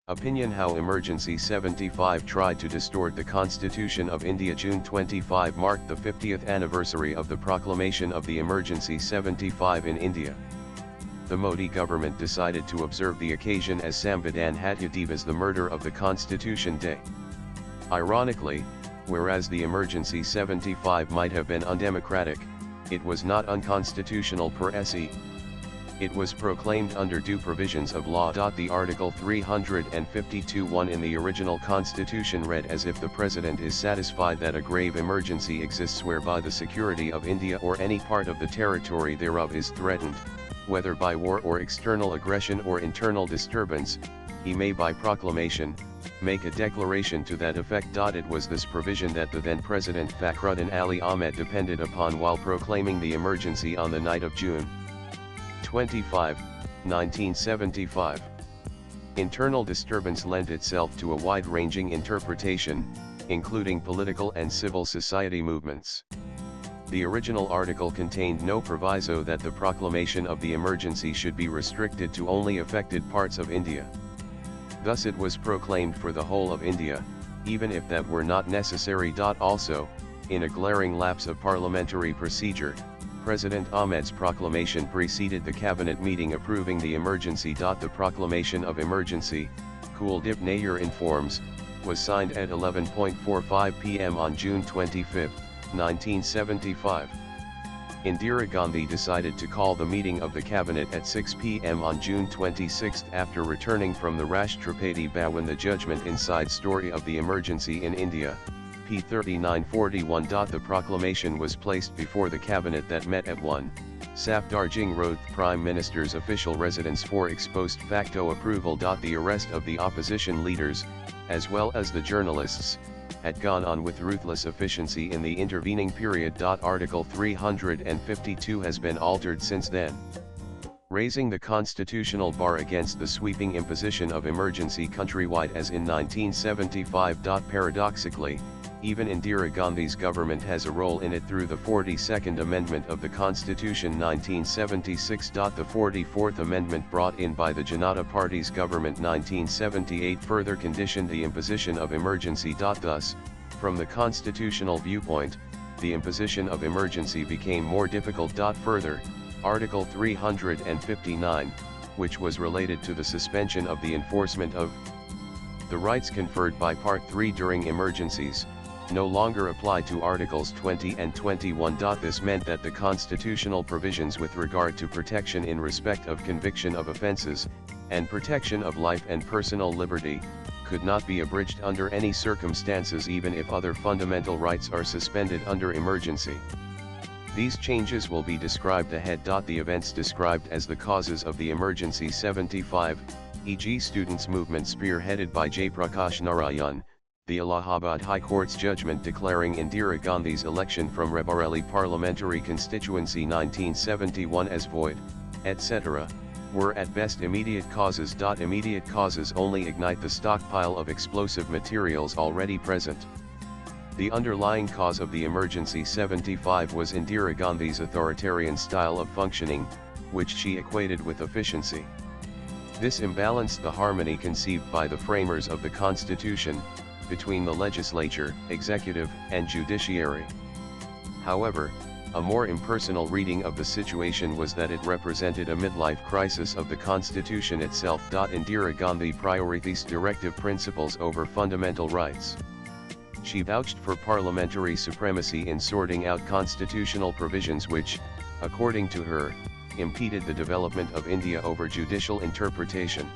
Opinion: How Emergency 75 tried to distort the Constitution of India. June 25 marked the 50th anniversary of the proclamation of the Emergency 75 in India. The Modi government decided to observe the occasion as Samvidhan Hatya Divas, the murder of the Constitution Day. Ironically, whereas the Emergency 75 might have been undemocratic, it was not unconstitutional per se. It was proclaimed under due provisions of law. The Article 352(1) in the original constitution read as if the President is satisfied that a grave emergency exists whereby the security of India or any part of the territory thereof is threatened, whether by war or external aggression or internal disturbance, he may by proclamation, make a declaration to that effect. It was this provision that the then President Fakhruddin Ali Ahmed depended upon while proclaiming the emergency on the night of June 25, 1975. Internal disturbance lent itself to a wide-ranging interpretation, including political and civil society movements. The original article contained no proviso that the proclamation of the emergency should be restricted to only affected parts of India. Thus it was proclaimed for the whole of India, even if that were not necessary. Also, in a glaring lapse of parliamentary procedure, President Ahmed's proclamation preceded the cabinet meeting approving the emergency. The proclamation of emergency, Kuldip Nayyar informs, was signed at 11:45 p.m. on June 25, 1975. Indira Gandhi decided to call the meeting of the cabinet at 6 p.m. on June 26 after returning from the Rashtrapati Bhawan. The judgment inside story of the emergency in India, p. 3941. The proclamation was placed before the cabinet that met at 1 Safdarjung Road, Prime Minister's official residence, for ex post facto approval. The arrest of the opposition leaders, as well as the journalists, had gone on with ruthless efficiency in the intervening period. Article 352 has been altered since then, raising the constitutional bar against the sweeping imposition of emergency countrywide as in 1975. Paradoxically, even Indira Gandhi's government has a role in it through the 42nd Amendment of the Constitution 1976. The 44th Amendment brought in by the Janata Party's government 1978 further conditioned the imposition of emergency. Thus, from the constitutional viewpoint, the imposition of emergency became more difficult. Further, Article 359, which was related to the suspension of the enforcement of the rights conferred by Part 3 during emergencies, no longer apply to Articles 20 and 21. This meant that the constitutional provisions with regard to protection in respect of conviction of offences, and protection of life and personal liberty, could not be abridged under any circumstances even if other fundamental rights are suspended under emergency. These changes will be described ahead. The events described as the causes of the emergency 75, e.g. students' movement spearheaded by Jayaprakash Narayan, the Allahabad High Court's judgment declaring Indira Gandhi's election from Raebareli parliamentary constituency 1971 as void, etc., were at best immediate causes. Immediate causes only ignite the stockpile of explosive materials already present. The underlying cause of the emergency 75 was Indira Gandhi's authoritarian style of functioning, which she equated with efficiency. This imbalanced the harmony conceived by the framers of the Constitution, between the legislature, executive, and judiciary. However, a more impersonal reading of the situation was that it represented a midlife crisis of the Constitution itself. Indira Gandhi prioritized directive principles over fundamental rights. She vouched for parliamentary supremacy in sorting out constitutional provisions which, according to her, impeded the development of India over judicial interpretation.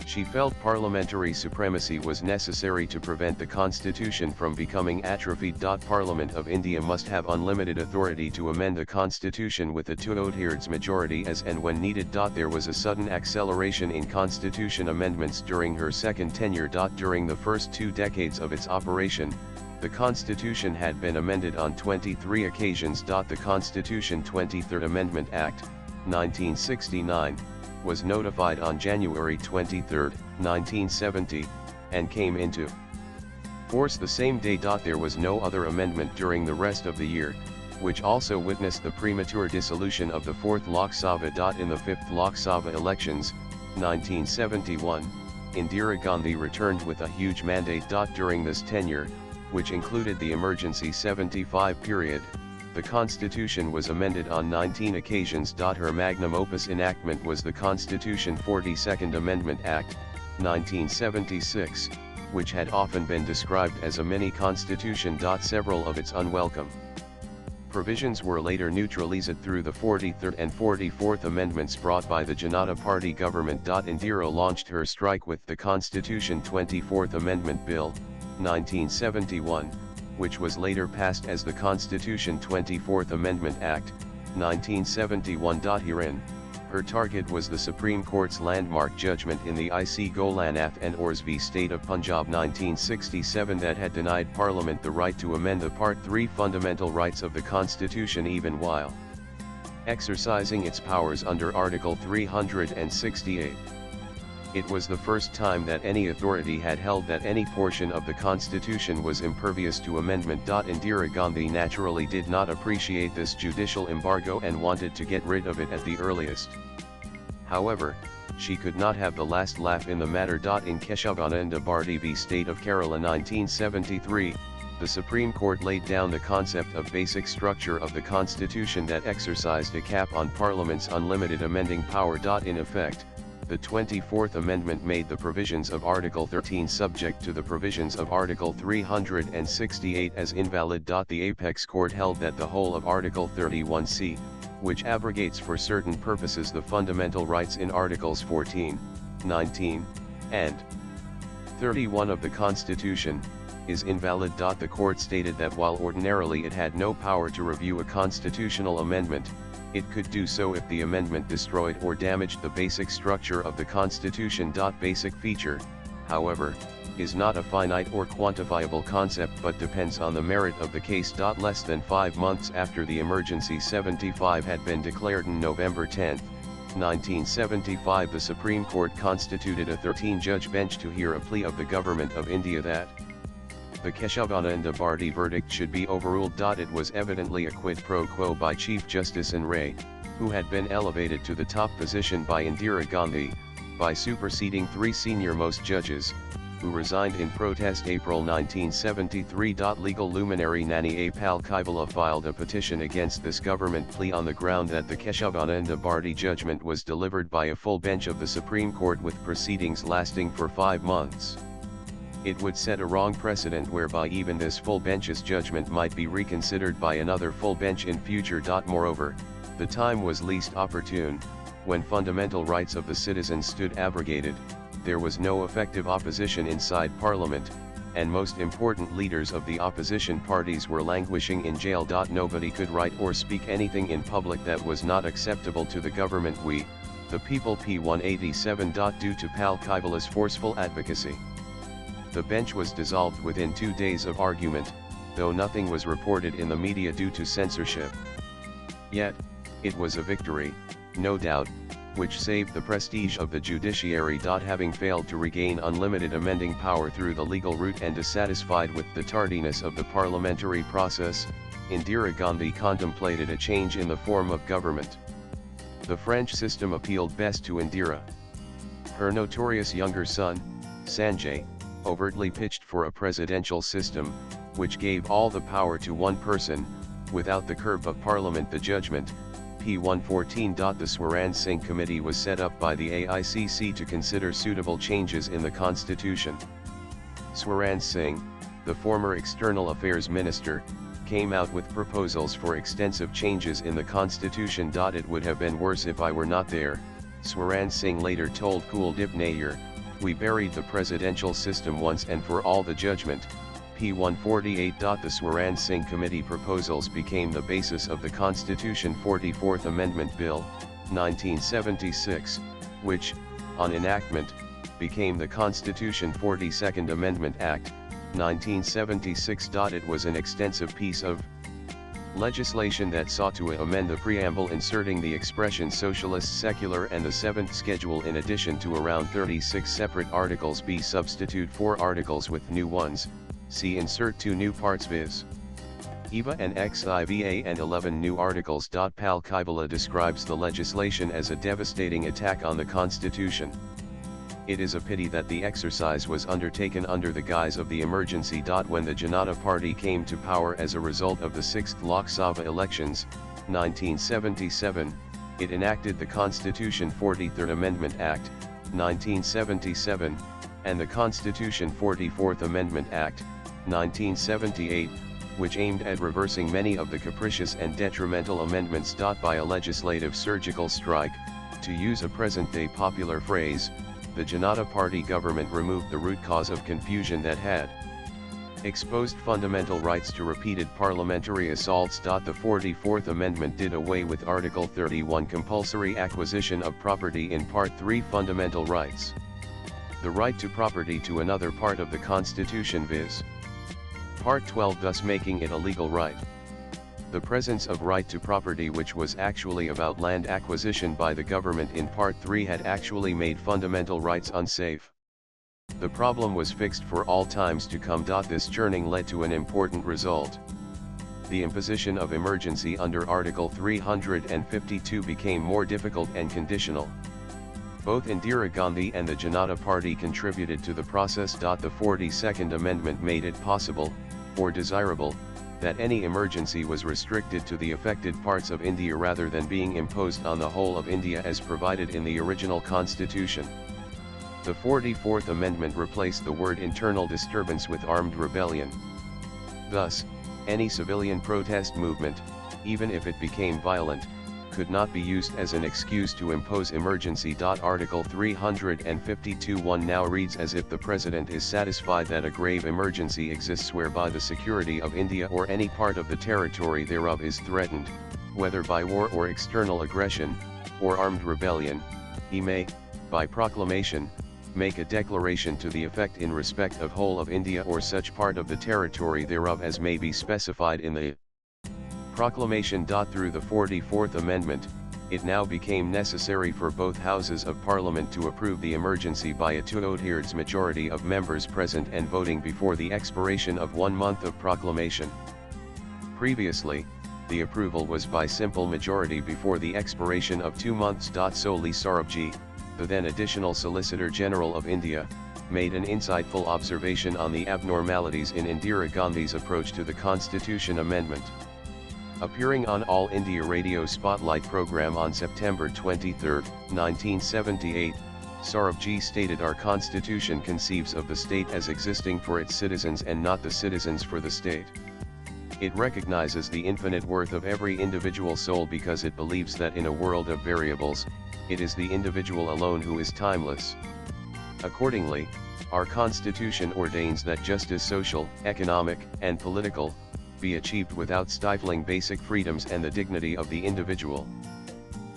She felt parliamentary supremacy was necessary to prevent the constitution from becoming atrophied. Parliament of India must have unlimited authority to amend the constitution with a 2/3 majority as and when needed. There was a sudden acceleration in constitution amendments during her second tenure. During the first 2 decades of its operation, the constitution had been amended on 23 occasions. The Constitution 23rd Amendment Act, 1969, was notified on January 23, 1970, and came into force the same day. There was no other amendment during the rest of the year, which also witnessed the premature dissolution of the 4th Lok Sabha. In the 5th Lok Sabha elections, 1971, Indira Gandhi returned with a huge mandate. During this tenure, which included the emergency 75 period, the constitution was amended on 19 occasions. Her magnum opus enactment was the Constitution 42nd Amendment Act, 1976, which had often been described as a mini-constitution. Several of its unwelcome provisions were later neutralized through the 43rd and 44th Amendments brought by the Janata Party government. Indira launched her strike with the Constitution 24th Amendment Bill, 1971, which was later passed as the Constitution 24th Amendment Act, 1971. Herein, her target was the Supreme Court's landmark judgment in the IC Golanath and Ors v State of Punjab 1967 that had denied Parliament the right to amend the Part 3 fundamental rights of the Constitution even while exercising its powers under Article 368. It was the first time that any authority had held that any portion of the Constitution was impervious to amendment. Indira Gandhi naturally did not appreciate this judicial embargo and wanted to get rid of it at the earliest. However, she could not have the last laugh in the matter. In Keshavananda Bharti v State of Kerala 1973, the Supreme Court laid down the concept of basic structure of the Constitution that exercised a cap on Parliament's unlimited amending power. In effect, the 24th Amendment made the provisions of Article 13 subject to the provisions of Article 368 as invalid. The Apex Court held that the whole of Article 31c, which abrogates for certain purposes the fundamental rights in Articles 14, 19, and 31 of the Constitution, is invalid. The court stated that while ordinarily it had no power to review a constitutional amendment, it could do so if the amendment destroyed or damaged the basic structure of the Constitution. Basic feature, however, is not a finite or quantifiable concept but depends on the merit of the case. Less than 5 months after the emergency 75 had been declared on November 10, 1975, the Supreme Court constituted a 13-judge bench to hear a plea of the Government of India that the Keshavananda Bharti verdict should be overruled. It was evidently a quid pro quo by Chief Justice N. Ray, who had been elevated to the top position by Indira Gandhi, by superseding 3 senior-most judges, who resigned in protest. April 1973. Legal luminary Nani A. Palkhivala filed a petition against this government plea on the ground that the Keshavananda Bharti judgment was delivered by a full bench of the Supreme Court with proceedings lasting for 5 months. It would set a wrong precedent whereby even this full bench's judgment might be reconsidered by another full bench in future. Moreover, the time was least opportune, when fundamental rights of the citizens stood abrogated, there was no effective opposition inside Parliament, and most important leaders of the opposition parties were languishing in jail. Nobody could write or speak anything in public that was not acceptable to the government. We, the people. P 187. Due to Palkhivala's forceful advocacy, the bench was dissolved within 2 days of argument, though nothing was reported in the media due to censorship. Yet, it was a victory, no doubt, which saved the prestige of the judiciary. Having failed to regain unlimited amending power through the legal route and dissatisfied with the tardiness of the parliamentary process, Indira Gandhi contemplated a change in the form of government. The French system appealed best to Indira. Her notorious younger son, Sanjay, overtly pitched for a presidential system, which gave all the power to one person, without the curb of Parliament. The judgment, P 114. The Swaran Singh Committee was set up by the AICC to consider suitable changes in the Constitution. Swaran Singh, the former External Affairs Minister, came out with proposals for extensive changes in the Constitution. It would have been worse if I were not there, Swaran Singh later told Kuldeep Nair. We buried the presidential system once and for all. The judgment, P 148. The Swaran Singh Committee proposals became the basis of the Constitution 44th Amendment Bill, 1976, which, on enactment, became the Constitution 42nd Amendment Act, 1976. It was an extensive piece of legislation that sought to amend the preamble, inserting the expression socialist secular and the 7th schedule in addition to around 36 separate articles. B. Substitute 4 articles with new ones, C. Insert 2 new parts viz. EVA and XIVA and 11 new articles. Palkhivala describes the legislation as a devastating attack on the Constitution. It is a pity that the exercise was undertaken under the guise of the emergency. When the Janata Party came to power as a result of the 6th Lok Sabha elections, 1977, it enacted the Constitution 43rd Amendment Act, 1977, and the Constitution 44th Amendment Act, 1978, which aimed at reversing many of the capricious and detrimental amendments. By a legislative surgical strike, to use a present-day popular phrase, the Janata Party government removed the root cause of confusion that had exposed fundamental rights to repeated parliamentary assaults. The 44th Amendment did away with Article 31 compulsory acquisition of property in Part 3 fundamental rights. The right to property to another part of the Constitution, viz. Part 12, thus making it a legal right. The presence of right to property, which was actually about land acquisition by the government in Part 3, had actually made fundamental rights unsafe. The problem was fixed for all times to come. This churning led to an important result. The imposition of emergency under Article 352 became more difficult and conditional. Both Indira Gandhi and the Janata Party contributed to the process. The 42nd Amendment made it possible, or desirable, that any emergency was restricted to the affected parts of India rather than being imposed on the whole of India as provided in the original constitution. The 44th Amendment replaced the word internal disturbance with armed rebellion. Thus, any civilian protest movement, even if it became violent, could not be used as an excuse to impose emergency. Article 352(1) now reads as if the President is satisfied that a grave emergency exists whereby the security of India or any part of the territory thereof is threatened, whether by war or external aggression, or armed rebellion, he may, by proclamation, make a declaration to the effect in respect of whole of India or such part of the territory thereof as may be specified in the proclamation. Through the 44th Amendment, it now became necessary for both Houses of Parliament to approve the emergency by a 2/3 majority of members present and voting before the expiration of 1 month of proclamation. Previously, the approval was by simple majority before the expiration of 2 months. Soli Sarabji, the then Additional Solicitor General of India, made an insightful observation on the abnormalities in Indira Gandhi's approach to the Constitution Amendment. Appearing on All India Radio Spotlight program on September 23, 1978, Sarabji stated, "Our constitution conceives of the state as existing for its citizens and not the citizens for the state. It recognizes the infinite worth of every individual soul because it believes that in a world of variables, it is the individual alone who is timeless. Accordingly, our constitution ordains that justice social, economic, and political, be achieved without stifling basic freedoms and the dignity of the individual.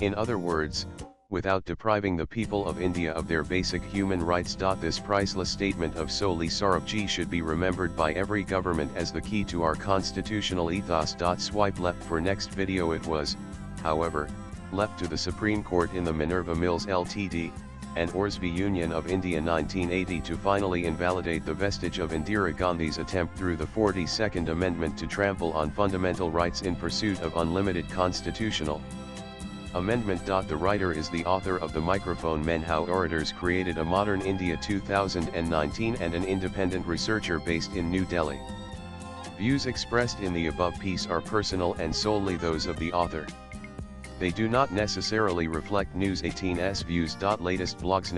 In other words, without depriving the people of India of their basic human rights." This priceless statement of Soli Sarabji should be remembered by every government as the key to our constitutional ethos. Swipe left for next video. It was, however, left to the Supreme Court in the Minerva Mills Ltd. and Orsvi Union of India 1980 to finally invalidate the vestige of Indira Gandhi's attempt through the 42nd Amendment to trample on fundamental rights in pursuit of unlimited constitutional amendment. The writer is the author of The Microphone Men: How Orators Created a Modern India 2019 and an independent researcher based in New Delhi. Views expressed in the above piece are personal and solely those of the author. They do not necessarily reflect News 18's views. Latest blogs.